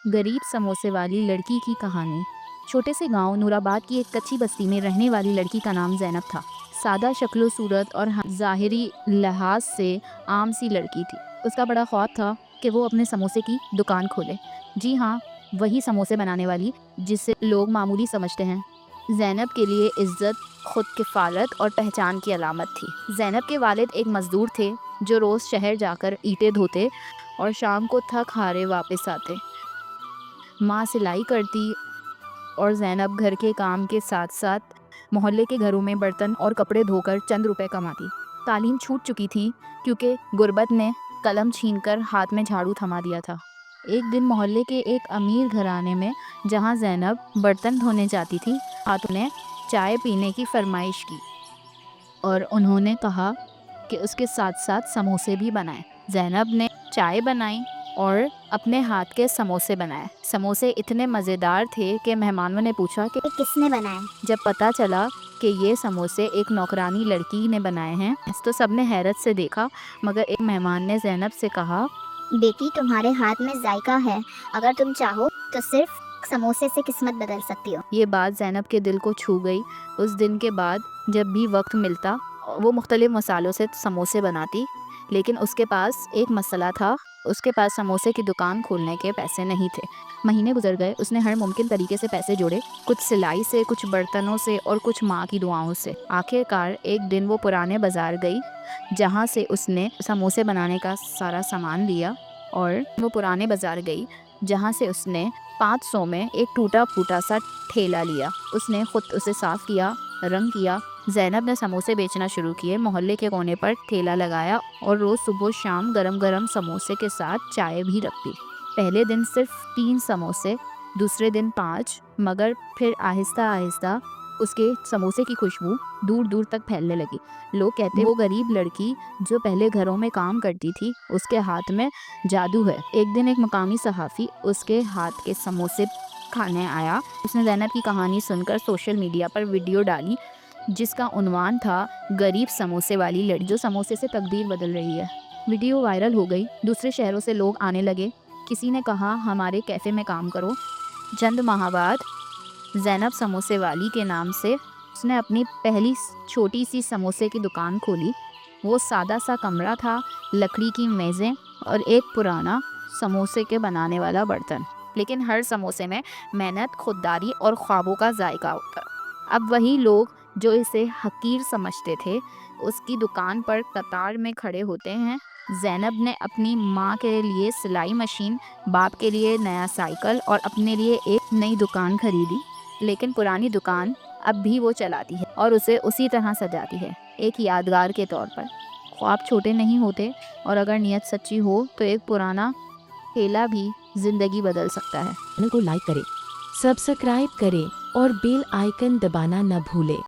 गरीब समोसे वाली लड़की की कहानी। छोटे से गांव नूराबाद की एक कच्ची बस्ती में रहने वाली लड़की का नाम ज़ैनब था। सादा शक्लो सूरत और ज़ाहिरी लिहाज से आम सी लड़की थी। उसका बड़ा ख्वाब था कि वो अपने समोसे की दुकान खोले। जी हाँ, वही समोसे बनाने वाली जिसे लोग मामूली समझते हैं। ज़ैनब के लिए इज्जत, खुद किफ़ालत और पहचान की अलामत थी। ज़ैनब के वालिद एक मज़दूर थे जो रोज़ शहर जाकर ईंटें धोते और शाम को थक हारे वापस आते। माँ सिलाई करती और ज़ैनब घर के काम के साथ साथ मोहल्ले के घरों में बर्तन और कपड़े धोकर चंद रुपए कमाती। तालीम छूट चुकी थी क्योंकि गुर्बत ने कलम छीनकर हाथ में झाड़ू थमा दिया था। एक दिन मोहल्ले के एक अमीर घराने में जहाँ ज़ैनब बर्तन धोने जाती थी, हाथों ने चाय पीने की फरमाइश की और उन्होंने कहा कि उसके साथ साथ समोसे भी बनाएं। ज़ैनब ने चाय बनाई और अपने हाथ के समोसे बनाए। समोसे इतने मज़ेदार थे कि मेहमानों ने पूछा कि किसने बनाए? जब पता चला कि ये समोसे एक नौकरानी लड़की ने बनाए हैं तो सबने हैरत से देखा, मगर एक मेहमान ने ज़ैनब से कहा, बेटी, तुम्हारे हाथ में जायका है, अगर तुम चाहो तो सिर्फ समोसे से किस्मत बदल सकती हो। ये बात ज़ैनब के दिल को छू गई। उस दिन के बाद जब भी वक्त मिलता वो मुख्तलिफ मसालों से समोसे बनाती, लेकिन उसके पास एक मसला था, उसके पास समोसे की दुकान खोलने के पैसे नहीं थे। महीने गुजर गए, उसने हर मुमकिन तरीके से पैसे जोड़े, कुछ सिलाई से, कुछ बर्तनों से और कुछ माँ की दुआओं से। आखिरकार एक दिन वो पुराने बाजार गई जहाँ से उसने समोसे बनाने का सारा सामान लिया और वो पुराने बाजार गई जहाँ से उसने 500 में एक टूटा फूटा सा ठेला लिया। उसने खुद उसे साफ किया, रंग किया। ज़ैनब ने समोसे बेचना शुरू किए, मोहल्ले के कोने पर ठेला लगाया और रोज़ सुबह शाम गरम गरम समोसे के साथ चाय भी रखती। पहले दिन सिर्फ 3 समोसे, दूसरे दिन 5, मगर फिर आहिस्ता आहिस्ता उसके समोसे की खुशबू दूर दूर तक फैलने लगी। लोग कहते वो गरीब लड़की जो पहले घरों में काम करती थी, उसके हाथ में जादू है। एक दिन एक मकामी सहाफ़ी उसके हाथ के समोसे खाने आया। उसने ज़ैनब की कहानी सुनकर सोशल मीडिया पर वीडियो डाली जिसका उन्वान था, गरीब समोसे वाली लड़की जो समोसे से तकदीर बदल रही है। वीडियो वायरल हो गई, दूसरे शहरों से लोग आने लगे। किसी ने कहा हमारे कैफ़े में काम करो। चंद माह बाद ज़ैनब समोसे वाली के नाम से उसने अपनी पहली छोटी सी समोसे की दुकान खोली। वो सादा सा कमरा था, लकड़ी की मेज़ें और एक पुराना समोसे के बनाने वाला बर्तन, लेकिन हर समोसे में मेहनत, खुददारी और ख्वाबों का जायका होता। अब वही लोग जो इसे हकीर समझते थे, उसकी दुकान पर कतार में खड़े होते हैं। ज़ैनब ने अपनी माँ के लिए सिलाई मशीन, बाप के लिए नया साइकिल और अपने लिए एक नई दुकान खरीदी, लेकिन पुरानी दुकान अब भी वो चलाती है और उसे उसी तरह सजाती है, एक यादगार के तौर पर। ख्वाब छोटे नहीं होते और अगर नीयत सच्ची हो तो एक पुराना ठेला भी ज़िंदगी बदल सकता है। चैनल को लाइक करें, सब्सक्राइब करें और बेल आइकन दबाना न भूलें।